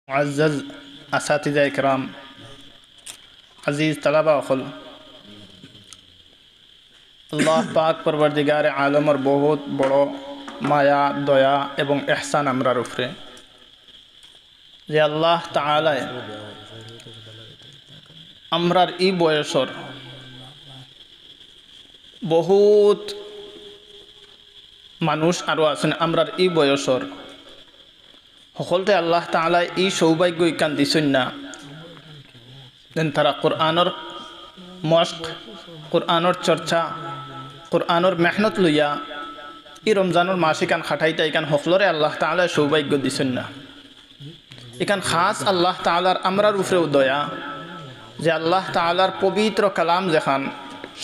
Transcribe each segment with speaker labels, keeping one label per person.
Speaker 1: मुअज़्ज़ज़ असातिज़ा इकराम अज़ीज़ तलबा अखल अल्लाह पाक परवरदिगार आलम और बहुत बड़ो माया दया एवं एहसान आमरार उपरे जे अल्लाह ताआला आमरार इ बयसर बहुत मानुष आरो आছেন आमरार इ बयसर সকলতে আল্লাহ তাআলা এই সৌভাগ্য ইকান দিছেন না দেন তারা কোরআনের মশক কোরআনের চর্চা কোরআনের মেহনত লইয়া এই রমজানের মাস ইকান খাটাইতা ইকান সকলরে আল্লাহ তাআলা সৌভাগ্য দিছেন না ইকান খাস আল্লাহ তাআলার আমরার উপরেও দয়া যে আল্লাহ তাআলার পবিত্র কালাম যেখান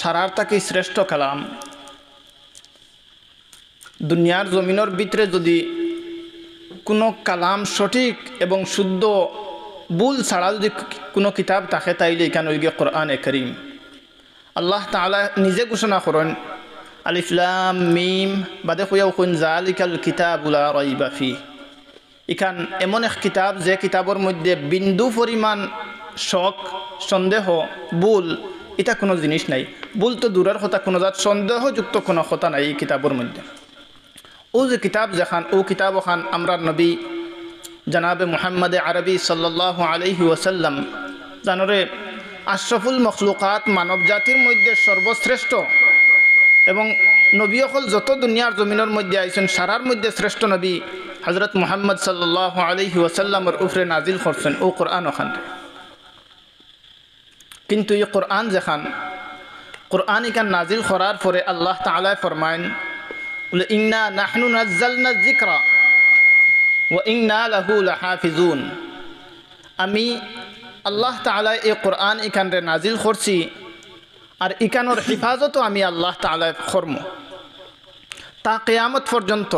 Speaker 1: সারার থেকে শ্রেষ্ঠ কালাম দুনিয়ার জমিনের ভিতরে যদি কোনো কালাম সঠিক এবং শুদ্ধ ভুল ছাড়া যদি কোনো কিতাব থাকে তাইলে এখানে ওই গিয়ে কোরআনে করিম আল্লাহ তাআলা নিজে ঘোষণা করেন আলিফ লাম মিম বাদে কইয়াও কোন জালিকাল কিতাবুল লা রাইবা ফি এখান এমন এক কিতাব যে কিতাবের মধ্যে বিন্দু পরিমাণ শক সন্দেহ ভুল এটা কোনো জিনিস নাই ভুল তো দূরের কথা কোনো জাত সন্দেহযুক্ত কোনো কথা নাই এই কিতাবের মধ্যে ও যে কিতাব যেখান ও কিতাব ওখান আমরার নবী জনাবে মুহাম্মদ আরবি সাল্লাল্লাহু আলাইহি ওয়াসাল্লাম জানরে আশরাফুল মখলুকাত মানব জাতির মধ্যে সর্বশ্রেষ্ঠ এবং নবী সকল যত দুনিয়ার জমিনের মধ্যে আইছেন সারার মধ্যে শ্রেষ্ঠ নবী হযরত মুহাম্মদ সাল্লাল্লাহু আলাইহি ওয়াসাল্লামের উপরে নাজিল করছেন ও কোরআন ওখান কিন্তু এই কোরআন যেখান কোরআন ইকান নাজিল করার পরে আল্লাহ তাআলা ফরমায়েন ইন্না নাহনু নাজ্জালনা যিকরা ওয়া ইন্না লাহু লাহাফিজুন আমি আল্লাহ তাআলা এই কোরআন ইকানরে নাজিল করছি আর ইকানোর হিফাজতও আমি আল্লাহ তাআলা করব তা কিয়ামত পর্যন্ত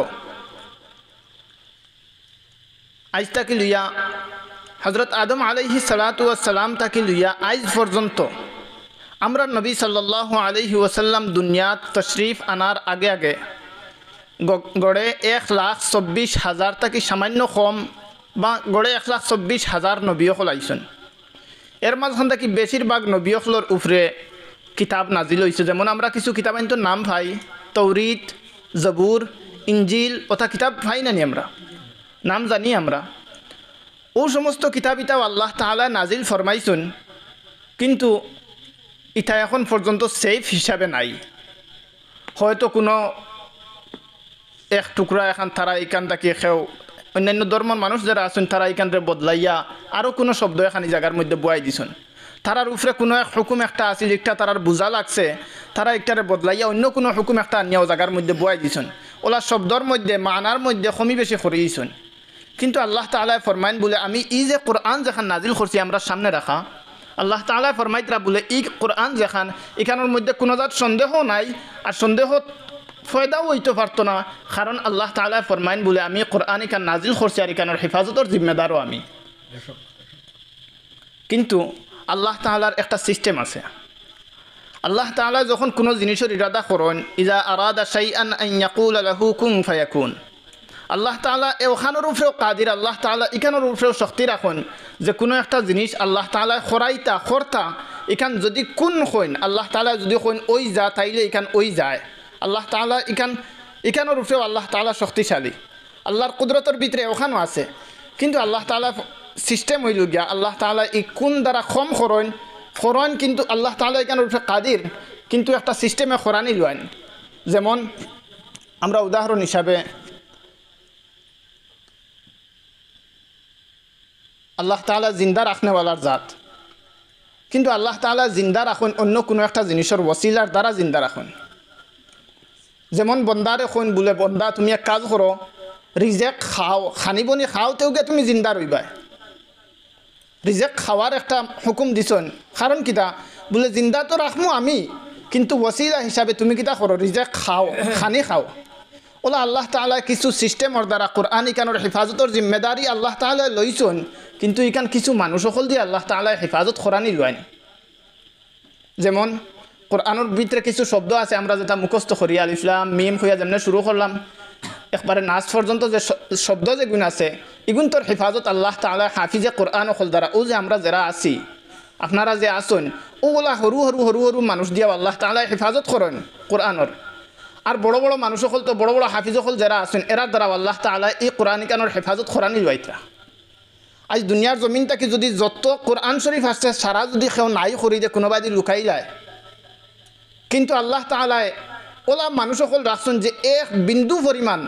Speaker 1: আজ তাকি লইয়া হযরত আদম আলাইহিস সালাতু ওয়াস সালাম তাকি লইয়া আজ পর্যন্ত আমরা নবী সাল্লাল্লাহু আলাইহি ওয়াসাল্লাম দুনিয়াত তশরিফ আনার আগে আগে গড়ে 1,24,000 থেকে সামান্য কম বা গড়ে 1,24,000 নবী সকল আইছেন এর মাঝখান থেকে বেশিরভাগ নবী সকলের উপরে কিতাব নাজিল হয়েছে যেমন আমরা কিছু কিতাব আইন নাম পাই তৌরিত জবুর ইঞ্জিল ওটা কিতাব পাই না আমরা নাম জানি আমরা ও সমস্ত কিতাব ইতাও আল্লাহ তাআলা নাজিল ফরমাইছেন কিন্তু ইটা এখন পর্যন্ত সেফ হিসাবে নাই হয়তো কোনো এক টুকরা এখন তারা এখান থেকে খেও অন্যান্য ধর্মের মানুষ যারা আছেন তারা এখানরে বদলাইয়া আরও কোনো শব্দ এখানে জায়গার মধ্যে বয়াই দিছেন তারার উপরে কোনো এক হুকুম একটা আছে যেটা তারার বোঝা লাগছে তারা একটারে বদলাইয়া অন্য কোনো হুকুম একটা আনিয়াও জায়গার মধ্যে বয়াই দিছেন ওলা শব্দর মধ্যে মানার মধ্যে কমি বেশি করিয়েছেন কিন্তু আল্লাহ তাআলা ফরমাইন বলে আমি এই যে কোরআন যেখান নাজিল করছি আমরা সামনে রাখা আল্লাহ তাআলা ফরমাইতরা বলে এই কোরআন যেখান এখানের মধ্যে কোনো জাত সন্দেহ নাই আর সন্দেহ ফয়দাও হইতে পারতো না কারণ আল্লাহ তাআলা ফরমাইন বলে আমি কোরআন ইকান নাজিল করছি আর ইকানোর হেফাজতের জিম্মেদারও আমি কিন্তু আল্লাহ তাআলার একটা সিস্টেম আছে আল্লাহ তাআলা যখন কোনো জিনিসের ইরাদা করেন ইজা আরাদা শাইআন আন ইয়াকুলা লাহু কুন ফায়াকুন আল্লাহ তাআলা ওখানোর উপরেও কাদির আল্লাহ তাআলা ইকানোর উপরেও শক্তি রাখেন যে কোনো একটা জিনিস আল্লাহ তাআলা খরাইতা খরতা ইকান যদি কোন কইন আল্লাহ তাআলা যদি কইন ওই যা তাইলে ইকান ওই যায় আল্লাহ তাআলা ইকানোর উপরেও আল্লাহ তাআলা শক্তিশালী আল্লাহর কুদরতের ভিতরে ওখানেও আছে কিন্তু আল্লাহ তাআলা সিস্টেম হইল গিয়া আল্লাহ তাআলা এই কোন দ্বারা কম খরণ কিন্তু আল্লাহ তাআলা ইকানোর উপরে কাদির কিন্তু একটা সিস্টেমে খরানি লয়েন যেমন আমরা উদাহরণ হিসাবে আল্লাহ তাআলা জিন্দা রাখনেওয়ালার জাত কিন্তু আল্লাহ তাআলা জিন্দা রাখেন অন্য কোনো একটা জিনিসের ওসিলার দ্বারা জিন্দা রাখেন যেমন বন্দারে কইন বলে বন্দা তুমি এক কাজ করো রিজেক খাও খানিবনি খাওতেও গিয়ে তুমি জিন্দা রইবা রিজেক খাওয়ার একটা হুকুম দিছেন কারণ কিতা বলে জিন্দা তো রাখমু আমি কিন্তু ওসিলা হিসাবে তুমি কিতা করো রিজেক খাও খানি খাও ওলা আল্লাহ তাআলা কিছু সিস্টেমের দ্বারা কোরআন ইকানোর হেফাজতের জিম্মেদারি আল্লাহ তাআলা লইছেন কিন্তু ইকান কিছু মানুষ সকল দিয়ে আল্লাহ তাআলা হেফাজত করানি লয়েন যেমন কোরআনের ভিতরে কিছু শব্দ আছে আমরা যেটা মুখস্থ করি আলিফ লাম মিম কইয়া যেমন শুরু করলাম একবারে নাচ পর্যন্ত যে শব্দ যে গুণ আছে এগুন তোর হেফাজত আল্লাহ তাআলা হাফিজে কোরআন হল দ্বারা ও যে আমরা যারা আছি আপনারা যে আসুন ওগুলা সরু সরু সরু সরু মানুষ দিয়া আল্লাহ তাআলা হেফাজত করেন কোরআনর। আর বড় বড় মানুষ হল তো বড় বড় হাফিজ হল যারা আছেন এরার দ্বারা আল্লাহ তাআলা এই কোরআন কানোর হেফাজত করানি লইতা। আজ দুনিয়ার জমিন থাকি যদি যত কোরআন শরীফ আছে সারা যদি কেউ নাই করি দে কোনোবাই যদি লুকাই লায়, কিন্তু আল্লাহ তাআলা ওলা মানুষ সকল রাখছেন যে এক বিন্দু পরিমাণ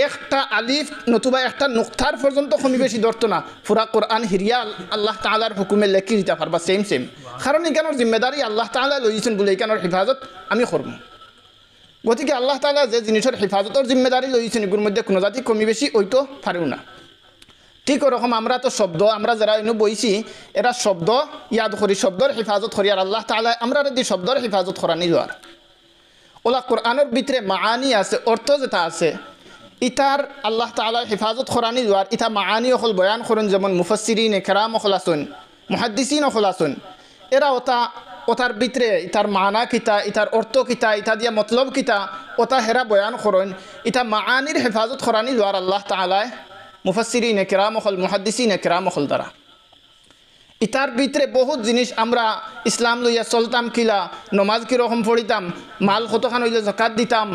Speaker 1: একটা আলিফ নতুবা একটা নুক্তার পর্যন্ত কমি বেশি ধরতো না, পুরা কোরআন হিরিয়া আল্লাহ তাআলার হুকুমে লেখি দিতে পারবা সেম সেম। কারণ এখানোর জিম্মেদারি আল্লাহ তাআলা লইছেন বলে এখানোর হেফাজত আমি করব। গতিকে আল্লাহ তাআলা যে জিনিসের হেফাজতের জিম্মেদারি লইছেন এগুলোর মধ্যে কোনো জাতি কমি বেশি ওইতো পারেও না। ঠিক ওরকম আমরা তো শব্দ আমরা যারা এনে বইছি এরা শব্দ ইয়াদ করি, শব্দর হেফাজত করি, আর আল্লাহ তাআলা আমরা যদি শব্দর হেফাজত করানি যার ওলা কোরআনের ভিতরে মাআনি আছে, অর্থ যেটা আছে ইতার আল্লাহ তাআলা হেফাজত করানি যার ইতা মাআনি হল বয়ান করেন, যেমন মুফাসসিরিন কেরাম হল আসুন, মুহাদ্দিসিন হল আসুন, এরা ওতার ভিতরে ইতার মানা কিতা ইতার অর্থ কিতা ইতা দিয়া মতলব কিতা ওতা হেরা বয়ান করেন। ইতা মাআনির হেফাজত করানি যার আল্লাহ তাআলা মুফাসসিরিন কেরাম হল মুহাদ্দিসিন কেরাম হল দ্বারা। ইতার ভিতরে বহুত জিনিস আমরা ইসলাম লইয়া চলতাম কিলা, নমাজ কীরকম পড়িতাম, মাল কতখান হইলে জাকাত দিতাম,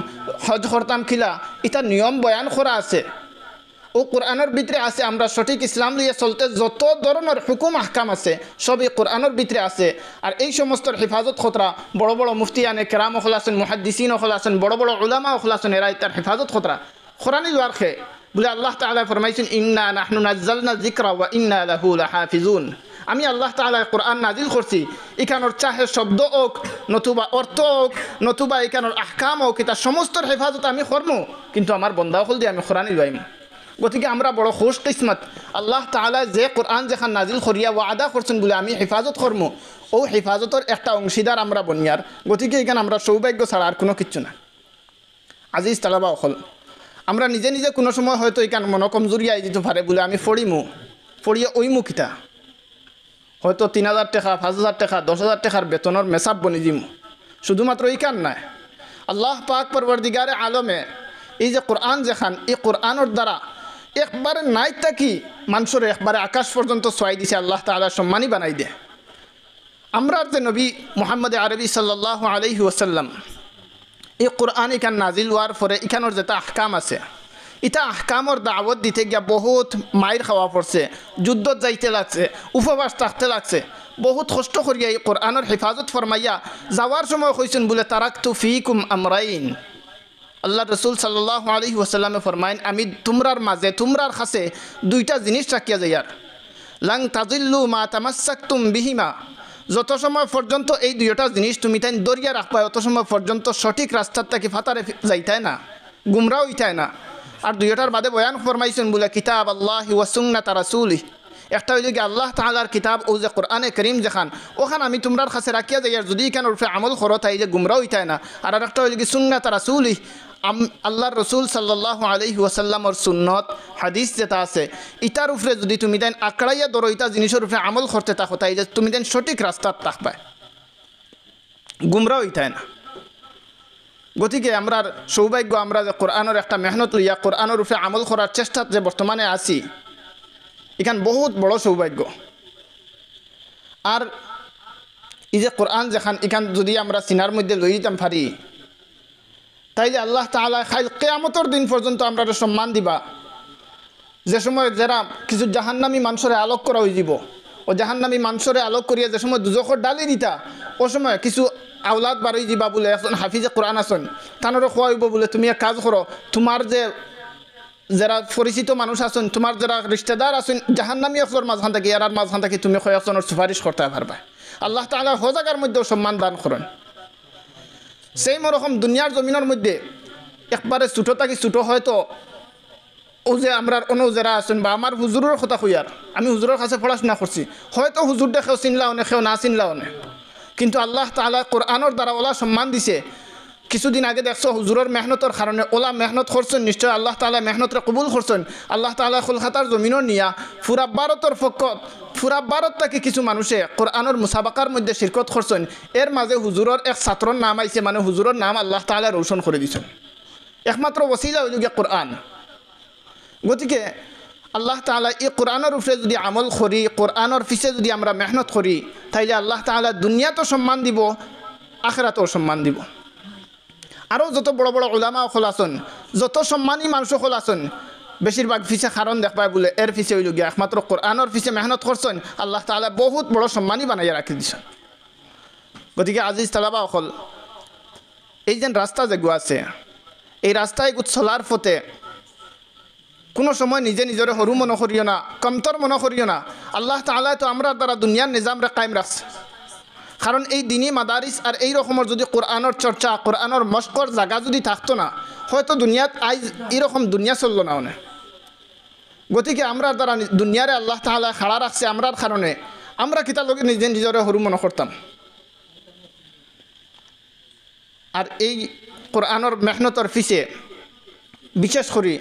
Speaker 1: হজ করতাম কিলা, ইতার নিয়ম বয়ান করা আছে ও কোরআনের ভিতরে আছে। আমরা সঠিক ইসলাম লইয়া চলতে যত ধরনের হুকুম আহকাম আছে সবই কোরআনের ভিতরে আছে। আর এই সমস্ত হেফাজত খতরা বড় বড় মুফতিয়ানে কেরাম হল আছেন, মুহাদ্দিসিন হল আছেন, বড় বড় উলামা হল আছেন, এরা ইতার হেফাজত খতরা কোরআনি লোয়ার খে বলে আল্লাহ তাআলা ফরমাইছেন ইন্না নাহনু নাজ্জালনা যিকরা ওয়া ইন্না লাহু লাহাফিজুন। আমি আল্লাহ তাআলা কোরআন নাজিল করছি, এখানোর চাহে শব্দ হোক নতুবা অর্থ হোক নতুবা এখানোর আহকাম হোক, এটা সমস্তর হেফাজত আমি করবো, কিন্তু আমার বন্দা হল দিয়ে আমি কোরআনই লইম। গতিকে আমরা বড় খুশ কিসমত আল্লাহ তাআলা যে কোরআন যেখান নাজিল করিয়া ওয়াদা করছেন বলে আমি হেফাজত করবো, ও হেফাজতের একটা অংশীদার আমরা বনিয়ার। গতিকে এখানে আমরা সৌভাগ্য ছাড়া আর কোনো কিচ্ছু না। আজিজ তালাবা অকল আমরা নিজে নিজে কোনো সময় হয়তো এখান মনে কমজোরি আই দিতে পারে বলে আমি পড়িয়ে ওইমু কিতা হয়তো ৩,০০০ টাকা ৫,০০০ টাকা ১০,০০০ টাকার বেতনের মেসাব বনি দিম। শুধুমাত্র এই কান নাই, আল্লাহ পাক পরবর্তীগারে আলমে এই যে কোরআন যেখান এই কোরআনের দ্বারা একবারে নাই থাকি মানুষের একবারে আকাশ পর্যন্ত ছয় দিছে, আল্লাহ তাআলা সম্মানী বানাই দে। আমরা যে নবী মুহাম্মদ আরবি সাল্লাল্লাহু আলাইহি ওয়াসাল্লাম এই কোরআন এখান নাজিল হওয়ার পরে এখানোর যেটা আহকাম আছে ইটা আহকামর দাওয়াত দিতে গিয়া বহুত মাইর খাওয়া পড়ছে, যুদ্ধত যাইতে লাগছে, উপবাস থাকতে লাগছে, বহুত কষ্ট করিয়া এই কোরআনের হেফাজত ফরমাইয়া যাওয়ার সময় কইছেন বলে তারাকতু ফিকুম আমরাইন। আল্লাহ রসুল সাল্লাল্লাহু আলাইহি ওয়াসাল্লামে ফরমাইন আমি তোমরার মাঝে তোমরার কাছে দুইটা জিনিস রাখিয়া যাইয়ার, লাং তাজিল্লু মা তামাসসাকতুম বিহিমা, যত সময় পর্যন্ত এই দুইটা জিনিস তুমি তাই দরিয়া রাখবা অত সময় পর্যন্ত সঠিক রাস্তার থেকে ফাতারে যাইতায় না, গুমরাও হইতায় না। আর দুইটার বাদে বয়ান ফরমাইছেন বলে কিতাব আল্লাহি ওয়া সুন্নাত রাসূলিহি, একটা হইল কি আল্লাহ তাআলার কিতাব ও যে কোরআনে করিম যেখান ওখান আমি তোমরার কাছে রাখিয়া যাই, আর যদি এখানে উঠে আমল করো তাই যে গুমরাও হইতায় না। আর একটা হইল কি সুন্নাত রাসূলিহি, আল্লাহর রসুল সাল্লাল্লাহু আলাইহি ওয়াসাল্লামর সুন্নত হাদিস যেটা আছে ইটার উপরে যদি তুমি দেন আকড়াইয়া ধরো ইটা জিনিসের উপরে আমল করতে থাকো তাই যে তুমি দেন সঠিক রাস্তার থাকবে, গুমরাও হইতায় না। গতিকে আমরার সৌভাগ্য আমরা যে কোরআনের একটা মেহনত লইয়া কোরআনের উপরে আমল করার চেষ্টা যে বর্তমানে আছি এখান বহুত বড় সৌভাগ্য। আর এই যে কোরআন যেখান এখান যদি আমরা সিনার মধ্যে লই দিতাম পারি তাইলে আল্লাহ তাআলা খাইল কিয়ামতের দিন পর্যন্ত আমরা সম্মান দিবা। যে সময় যারা কিছু জাহান্নামী মানুষের আলোক করা হয়ে যাব ও জাহান্নামী মানুষের আলোক করিয়া যে সময় দুজখর ডালি দিতা ও সময় কিছু আওলাদ বারই যাবা বলে এখন হাফিজে কোরআন আসন তানোরও খোয়াইব বলে তুমি এক কাজ করো, তোমার যে যারা পরিচিত মানুষ আছেন তোমার যারা রিশতেদার আছেন জাহান্নামী অফসর মাঝখান থেকে এরার মাঝখান থেকে তুমি কয়েকজনের সুপারিশ করতে পারবা। আল্লাহ তাআলা হজাগার মধ্যেও সম্মান দান করেন। সেই রকম দুনিয়ার জমিনের মধ্যে একবারে ছোটো থাকি ছোটো হয়তো ও যে আমরা অন্য যারা আছেন বা আমার হুজুরের কথা কইয়ার আমি হুজুরের কাছে পড়াশোনা করছি, হয়তো হুজুর দেখেও চিনলাও নে কেউ না চিনলাও নে, কিন্তু আল্লাহ তাআলা কোরআনের দ্বারা ওলা সম্মান দিছে। কিছুদিন আগে দেখছো হুজুরের মেহনতের কারণে ওলা মেহনত করছেন, নিশ্চয় আল্লাহ তাআলা মেহনতরে কবুল করছেন। আল্লাহ তাআলা কলকাতার জমিনের নিয়া পুরা ভারতের পক্ষত পুরা ভারত থেকে কিছু মানুষে কোরআনের মুসাবাকার মধ্যে শিরকত করছেন। এর মাঝে হুজুরের এক ছাত্রর নাম আইছে, মানে হুজুরের নাম আল্লাহ তাআলা রোশন করে দিছেন। একমাত্র ওসিলা হইল গিয়ে কোরআন। গতিকে আল্লাহ তাআলা এই কোরআনের উপরে যদি আমল করি, কোরআনের পিছে যদি আমরা মেহনত করি, তাইলে আল্লাহ তাআলা দুনিয়াতেও সম্মান দিব, আখিরাতেও সম্মান দিব। আরও যত বড় বড় উলামা সকল আছেন, যত সম্মানী মানুষ সকল আছেন, বেশিরভাগ পিছে কারণ দেখবাই বলে এর পিছে হইল গিয়া একমাত্র কোরআনের পিছে মেহনত করছেন, আল্লাহ তাআলা বহুত বড় সম্মানী বানাইয়া রাখি দিছেন। গতিকে আজিজ তালাবা সকল, এই যে রাস্তা যেগুলো আছে, এই রাস্তায় চলার পথে কোনো সময় নিজে নিজরে সরু মনে করিও না, কমতর মনে করিও না। আল্লাহ তাআলা তো আমরা দ্বারা দুনিয়ার নিজামরে কায়েম রাখছে। কারণ এই দিনী মাদারিস আর এই রকমের যদি কোরআনের চর্চা, কোরআনের মস্কর জায়গা যদি থাকতো না, হয়তো দুনিয়াত আজ এইরকম দুনিয়া চললো না অনেক। গতিকে আমরা দ্বারা দুনিয়ারে আল্লাহ তাআলা খাড়া রাখছে, আমরার কারণে আমরা কিতা লোক নিজে নিজরে সরু মনে করতাম। আর এই কোরআনের মেহনতর পিছে বিশেষ করে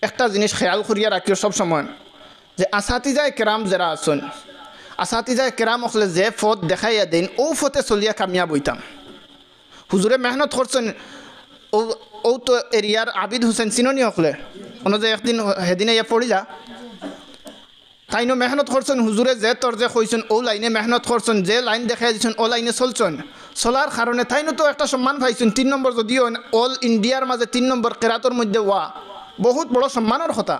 Speaker 1: একটা জিনিস খেয়াল করিয়া রাখিও সবসময়, যে আসাতিজায় কেরাম যারা আছেন, আসাতিজায় কেরাম হলে যে ফত দেখাইয়া দেন ও ফতে চলিয়া কামিয়াব হইতাম। হুজুরে মেহনত করছেন, ও তো এরিয়ার আবিদ হুসেন চিননি হলে যে একদিন সেদিনে ইয়ে পড়িলা, তাইনো মেহনত করছেন। হুজুরে যে তোর যে কইছেন ও লাইনে মেহনত করছেন, যে লাইন দেখাই দিচ্ছেন ও লাইনে চলছেন, চলার কারণে তাইনো তো একটা সম্মান পাইছেন। 3 নম্বর যদিও অল ইন্ডিয়ার মাঝে 3 নম্বর কেরাতর মধ্যে বহুত বড় সম্মানের কথা।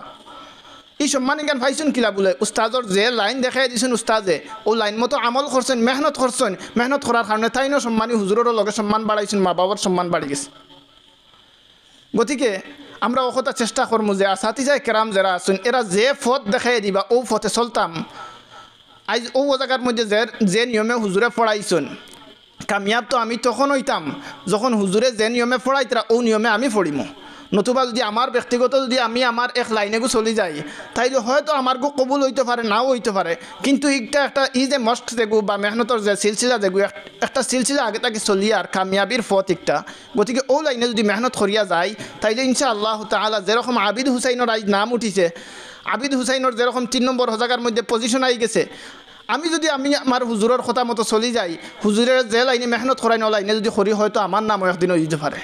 Speaker 1: এই সম্মান ইজ্ঞান পাইছেন কিলা বলে উস্তাদর যে লাইন দেখাই দিয়েছেন, উস্তাদে ও লাইন মতো আমল করছেন, মেহনত করছেন, মেহনত করার কারণে তাইনো সম্মানী হুজুরেরও লগে সম্মান বাড়াইছেন, মা বাবার সম্মান বাড়ি গেছে। গতিকে আমরা ও কথা চেষ্টা করবো যে আসাতিজায় কেরাম যারা আছেন, এরা যে পথ দেখাই দিবা ও পথে চলতাম। আজ ও জায়গার মধ্যে যে নিয়মে হুজুরে পড়াইছেন, কামিয়াব তো আমি তখন হইতাম যখন হুজুরে যে নিয়মে পড়াইতরা ও নিয়মে আমি পড়িম। নতুবা যদি আমার ব্যক্তিগত যদি আমি আমার এক লাইনেগু চলি যাই, তাইলে হয়তো আমার গো কবুল হইতে পারে, নাও হইতে পারে। কিন্তু একটা যে মস্ত যেগু বা মেহনতর যে সিলসিলা যেগু একটা সিলসিলা আগে তাকে চলিয়ে আর কামিয়াবির পথ একটা। গতিকে ও লাইনে যদি মেহনত করিয়া যায়, তাইলে ইনশাআল্লাহ তাআলা যেরকম আবিদ হুসাইনের আজ নাম উঠিছে, আবিদ হুসাইনের যেরকম 3 নম্বর জায়গার মধ্যে পজিশন আই গেছে, আমি যদি আমার হুজুরের কথা মতো চলি যাই, হুজুরের যে লাইনে মেহনত করাই ন লাইনে যদি করি, হয়তো আমার নামও একদিন হইতে পারে।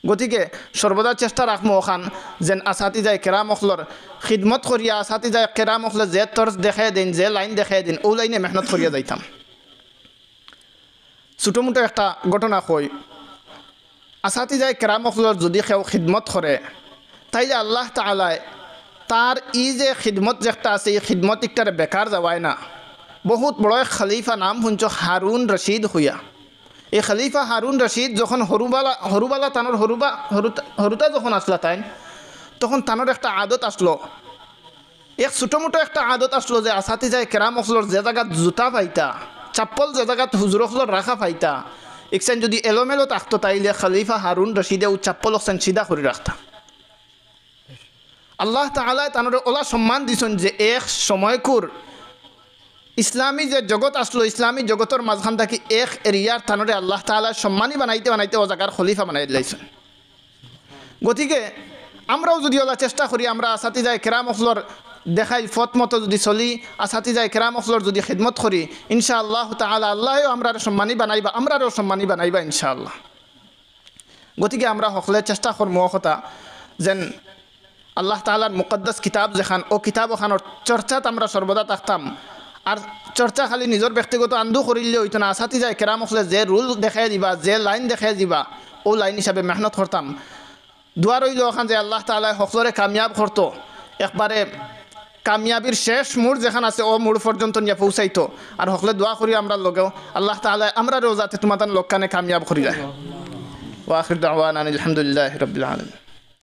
Speaker 1: গতিকে সর্বদা চেষ্টা রাখবো ওখান যেন আসাতিজায় কেরাম অখলর খিদমত করিয়া, আসাতিজায় কেরাম অখলে যে তর্জ দেখাই দিন, যে লাইন দেখাই দিন, ও লাইনে মেহনত করিয়া যাইতাম। ছোটোমোটো একটা ঘটনা কই, আসাতিজায় কেরাম অখলর যদি কেউ খিদমত করে, তাইলে আল্লাহ তাআলাই তার যে খিদমত যে একটা আছে, এই খিদমত একটারে বেকার যাওয়ায় না। বহুত বড় খলিফা নাম শুনছ হারুন রশিদ হইয়া। এই খলিফা হারুন রশিদ যখন হরুবালা তানোর হরুতা যখন আসলা তাই, তখন তানোর একটা আদত আসলো, এক ছোটোমোটো একটা আদত আসলো, যে আসাতিজায় কেরাম অখলর যে জায়গাত জুতা পাইতা, চাপ্পল যে জায়গাত হুজুর অখলর রাখা পাইতা, একসান যদি এলোমেলো থাকতো, তাইলে খলিফা হারুন রশিদে ও চাপ্পল একসান সিধা করে রাখতা। আল্লাহ তাআলা তানোর ওলা সম্মান দিছেন যে এক সময়কুর ইসলামী যে জগৎ আসলো, ইসলামী জগতের মাঝখান থাকি এক এরিয়ার তানোরে আল্লাহ তাআলা সম্মানী বানাইতে বানাইতে ও জায়গার খলিফা বানাই দিলাইছেন। গতিকে আমরাও যদি ওলা চেষ্টা করি, আমরা আসাতিজায় কেরাম অখলর দেখাই ফত মতো যদি চলি, আসাতিজায় কেরাম অখলর যদি খিদমত করি, ইনশাআল্লাহ তাআলা আল্লাহও আমরা সম্মানী বানাইবা, আমরাও সম্মানী বানাইবা ইনশাআল্লাহ। গতিকে আমরা সকলে চেষ্টা করবো কথা যেন আল্লাহ তাআলার মুকদ্দাস কিতাব যেখান, ও কিতাব ওখানোর চর্চাত আমরা সর্বদা থাকতাম। আর চর্চা খালি নিজের ব্যক্তিগত আন্দু করিলে হইতো না, আসাতিজায় কেরাম অখলে যে রুল দেখাই দিবা, যে লাইন দেখাই দিবা, ও লাইন হিসাবে মেহনত করতাম। দোয়া রইল ওখান যে আল্লাহ তাআলা সকলরে কামিয়াব করতো, একবারে কামিয়াবির শেষ মোড় যেখান আছে ও মোড় পর্যন্ত নিয়ে পৌঁছাইতো। আর সকলে দোয়া করি আমরা লগেও আল্লাহ তাআলা আমরা যাতে তোমাদের লোকখানে কামিয়াব করি যায়। ওয়া আখির দাওয়ানা আলহামদুলিল্লাহি রাব্বিল আলামিন।